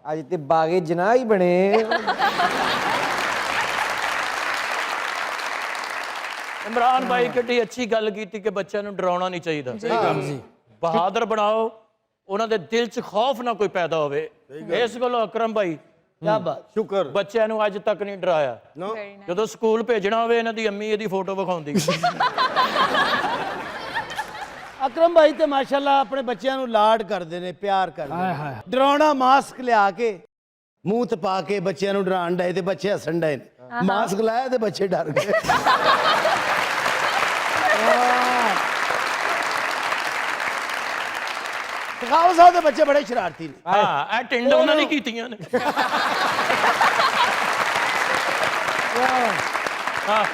आज ते बागे जना ही बने। इमरान भाई कितनी अच्छी गल की कि बच्चों को डराना नहीं चाहिए। बहादुर बनाओ, उन्होंने दिल च खौफ ना कोई पैदा हो। इस गलो अकरम भाई क्या बात, शुक्र। बच्चों को अज तक नहीं डराया। जो स्कूल भेजना हो इन्हों की अम्मी ये फोटो विखाती। अकरम भाई तो माशाल्लाह अपने बच्चों को लाड करते हैं, प्यार करते हैं। डरावना मास्क लिया के मुंह ते पा के बच्चों को डरान डे, बच्चे हसन डे। मास्क लाया तो बच्चे डर गए। खाओ साहब के बच्चे बड़े शरारती ने। हाँ, टिंड उन्होंने कीतियां ने। हाँ,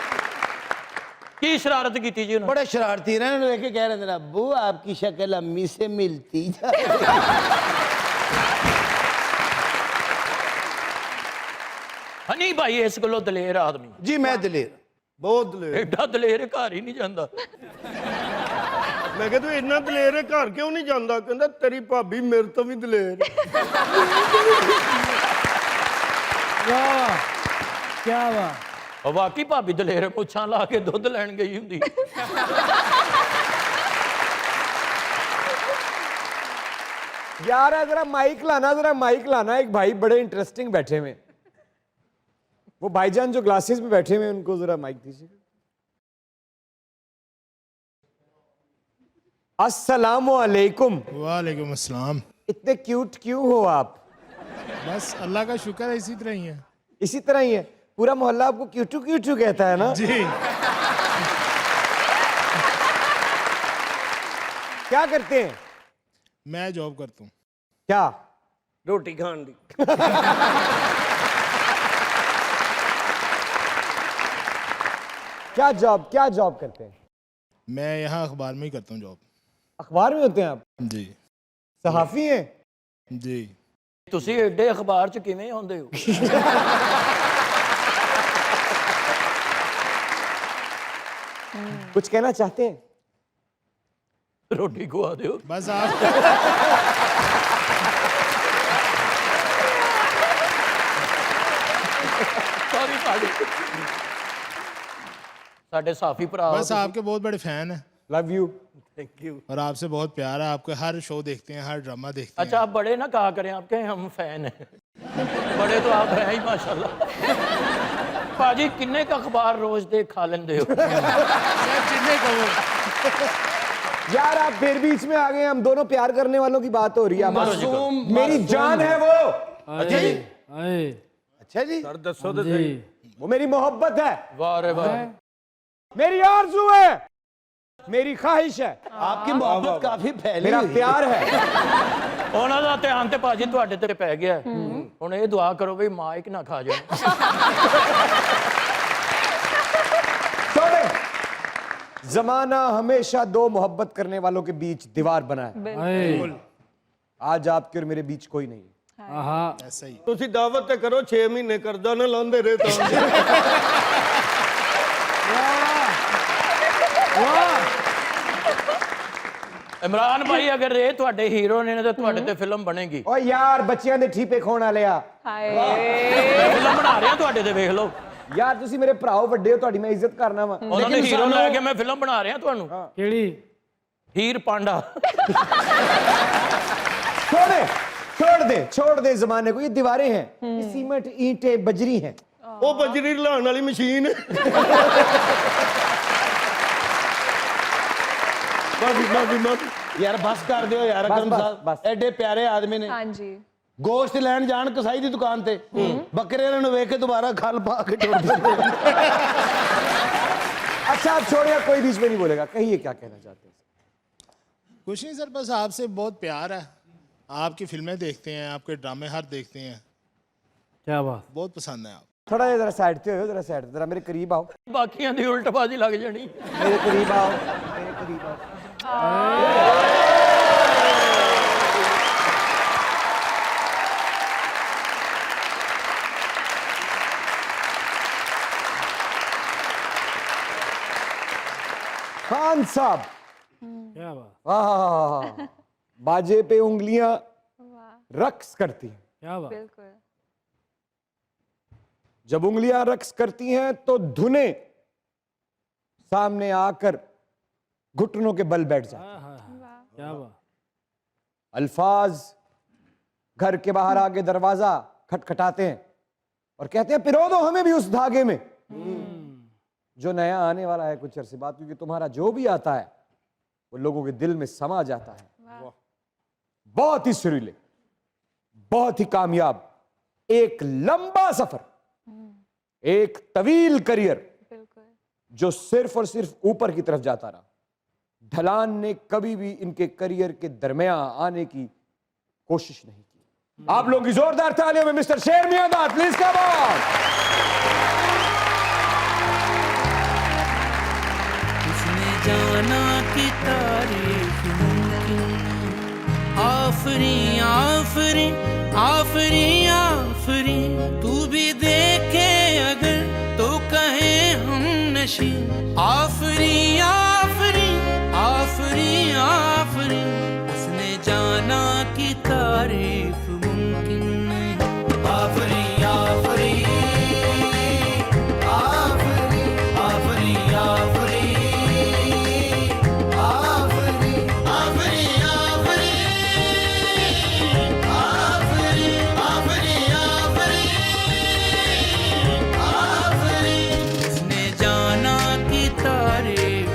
की शरारत की थी जी उन्होंने? बड़े शरारती ने, लेके कह रहे थे अब्बू आपकी शक्ल अम्मी से मिलती जाए। हनी भाई इस गलो दलेर आदमी। जी मैं दलेर, बहुत दलेर। एडा दलेर घर ही नहीं जाता। मैं कहता तू इन्ना दलेर है घर क्यों नहीं जाता? कहता तेरी भाभी मेरे तो भी दलेर। वाह क्या वाह। और वाकई भाभी दलेर मुछां ला के दुध लैन गई हुंदी। यार जरा माइक लाना, जरा माइक लाना। एक भाई बड़े इंटरेस्टिंग बैठे हुए, वो भाईजान जो ग्लासेस में बैठे हुए उनको जरा माइक दीजिए। अस्सलामु अलैकुम। वालेकुम अस्सलाम। इतने क्यूट क्यों हो आप? बस अल्लाह का शुक्र है, इसी तरह ही है। इसी तरह ही है, पूरा मोहल्ला आपको क्यूटू क्यूटू कहता है ना? जी। क्या करते हैं? मैं जॉब करता हूँ। क्या? रोटी खान दी। क्या जॉब करते हैं? मैं यहाँ अखबार में ही करता हूँ जॉब। अखबार में होते हैं आप? जी। सहाफी हैं? जी। तुसी एडे अखबार च किवें आउंदे हो? कुछ कहना चाहते हैं? रोटी खुआ दो। बस आप सॉरी भाजी। साडे साफी भरा हो बस आपके बहुत बड़े फैन हैं। Love you. Thank you. और आपसे बहुत प्यार है, आपके हर शो देखते हैं, हर ड्रामा देखते अच्छा, हैं। आप बड़े ना कहा करें, आपके हम फैन हैं। बड़े तो आप हैं ही माशाल्लाह। भाजी किन्ने का अखबार रोज दे खा लेंदे हो? जिन्ने कहो। यार आप फिर बीच में आ गए, हम दोनों प्यार करने वालों की बात हो रही है। मासूम मेरी जान है वो। अच्छा जी। अच्छा जी, सर दसो तो सही। वो मेरी मोहब्बत है, वाह रे वाह। मेरी आरज़ू है, मेरी ख्वाहिश है, आपकी मोहब्बत काफी फैली मेरा हुई। प्यार है। ਉਹਨਾਂ ਦਾ ਧਿਆਨ ਤੇ ਭਾਜੀ ਤੁਹਾਡੇ ਤੇ ਪੈ ਗਿਆ। ਹੁਣ ਇਹ ਦੁਆ ਕਰੋ ਵੀ ਮਾਈਕ ਨਾ ਖਾ ਜਾਏ। छोड़े, जमाना हमेशा दो मोहब्बत करने वालों के बीच दीवार बना है। आज आपके और मेरे बीच कोई नहीं है। ऐसा ही। ਤੁਸੀਂ ਦਾਵਤ ਤੇ ਕਰੋ 6 ਮਹੀਨੇ ਕਰਦਾ ਨਾ ਲਾਉਂਦੇ ਰਹੇ ਤਾਂ। ਇਮਰਾਨ ਭਾਈ ਅਗਰ ਇਹ ਤੁਹਾਡੇ ਹੀਰੋ ਨੇ ਤੇ ਤੁਹਾਡੇ ਤੇ ਫਿਲਮ ਬਣੇਗੀ। ओ यार बच्चियां दे ठीपे खोण वाले आ। ਫਿਲਮ ਬਣਾ ਰਹੇ ਆ ਤੁਹਾਡੇ ਤੇ, ਵੇਖ ਲਓ। यार तुसी मेरे भराओ ਵੱਡੇ ਹੋ, ਤੁਹਾਡੀ ਮੈਂ ਇੱਜ਼ਤ ਕਰਨਾ ਵਾ। ਉਹਨਾਂ ਨੇ ਹੀਰੋ ਲੈ ਕੇ ਮੈਂ ਫਿਲਮ ਬਣਾ ਰਿਹਾ ਤੁਹਾਨੂੰ। ਕਿਹੜੀ? ਹੀਰ ਪਾਂਡਾ। छोड़ दे जमाने को, ये दीवारें हैं, ये सीमेंट ईंटें बजरी हैं। ਉਹ ਬਜਰੀ ਹਿਲਾਉਣ ਵਾਲੀ ਮਸ਼ੀਨ। यार बस कर दो यार बस, अकरम बस, साहब, बस। एडे प्यारे आदमी ने। हाँ जी। गोश्त लैन जान कसाई दी दुकान ते, बकरे ने वेख के दोबारा खल पा के टुर पए। अच्छा आप छोड़िए, कोई बीच में नहीं बोलेगा, कहिए क्या कहना चाहते हैं? कुछ नहीं सर, बस आपसे बहुत प्यार है। आपकी फिल्में देखते हैं, आपके ड्रामे हर देखते हैं। क्या बात। बहुत पसंद है आप। थोड़ा जरा साइड पे हो, जरा साइड, जरा मेरे करीब आओ, ਬਾਕੀਆਂ ਦੀ ਉਲਟਬਾਜ਼ੀ ਲੱਗ ਜਾਣੀ। मेरे करीब आओ, मेरे करीब आओ। खान साहब, क्या बात। बाजे पे उंगलियां रक्स करती हैं। क्या बात। बिल्कुल। जब उंगलियां रक्स करती हैं तो धुने सामने आकर घुटनों के बल बैठ जाते हैं। क्या बात। अल्फाज घर के बाहर आगे दरवाजा खटखटाते हैं और कहते हैं पिरो दो हमें भी उस धागे में जो नया आने वाला है कुछ अरसे बाद, क्योंकि तुम्हारा जो भी आता है वो लोगों के दिल में समा जाता है। बहुत ही सुरीले, बहुत ही कामयाब, एक लंबा सफर, एक तवील करियर बिल्कुल। जो सिर्फ और सिर्फ ऊपर की तरफ जाता रहा। ढलान ने कभी भी इनके करियर के दरमियान आने की कोशिश नहीं की। आप लोगों की जोरदार तालियों में मिस्टर शेर मियांदाद, प्लीज कम ऑन। उसने जाना कि तारीफ मुमकिन आफरी आफरी आफरी आफरी तू भी देखे अगर तो कहे हम नशी आफरी आफरी आफरी आफरी उसने जाना कि तारीफ मुमकिन नहीं आफरी आफरी आफरी आफरी आफरी आफरी आफरी आफरी आफरी आफरी आफरी उसने जाना कि तारीफ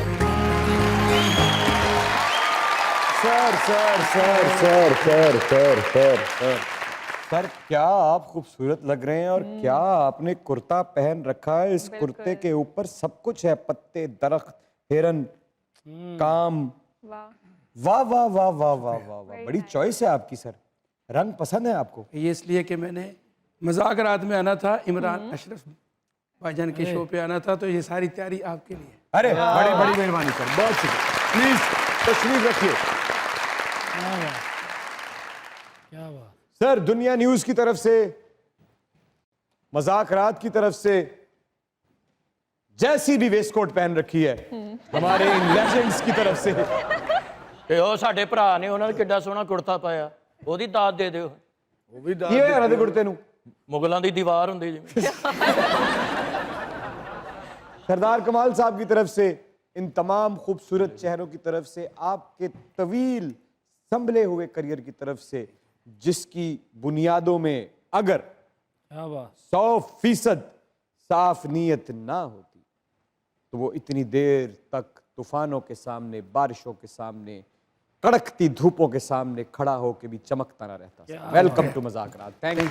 सर क्या आप खूबसूरत लग रहे हैं और क्या आपने कुर्ता पहन रखा है। इस कुर्ते के ऊपर सब कुछ है, पत्ते, दरख्त, हिरन, काम। वाह। वाह वाह वाह वाह वाह वाह वाह, बड़ी चॉइस है आपकी सर। रंग पसंद है आपको? ये इसलिए कि मैंने मजाक रात में आना था, इमरान अशरफ भाईजान के शो पे आना था, तो ये सारी तैयारी आपके लिए। अरे बड़ी बड़ी मेहरबानी सर, बहुत शुक्रिया। प्लीज तशरीफ रखिए। क्या बात। सर दुनिया न्यूज की तरफ से, मजाक रात की तरफ से, जैसी भी वेस्टकोट पहन रखी है हमारे इन लेजेंड्स की तरफ से, ਤੇ ਉਹ ਸਾਡੇ ਭਰਾ ਨੇ ਉਹਨਾਂ ਨੇ ਕਿੱਡਾ ਸੋਹਣਾ ਕੁੜਤਾ ਪਾਇਆ, ਉਹਦੀ ਦਾਤ ਦੇ ਦਿਓ। ਉਹ ਵੀ ਕੀ ਹੋਇਆ ਇਹਨਾਂ ਦੇ ਕੁੜਤੇ ਨੂੰ? ਮੁਗਲਾਂ ਦੀ ਦੀਵਾਰ ਹੁੰਦੀ ਜਿਵੇਂ। सरदार कमाल साहब की तरफ से, इन तमाम खूबसूरत चेहरों की तरफ से, आपके तवील संभले हुए करियर की तरफ से, जिसकी बुनियादों में अगर 100% साफ नीयत ना होती तो वो इतनी देर तक तूफानों के सामने, बारिशों के सामने, कड़कती धूपों के सामने खड़ा होकर भी चमकता ना रहता। वेलकम टू मजाक रात। Thank you.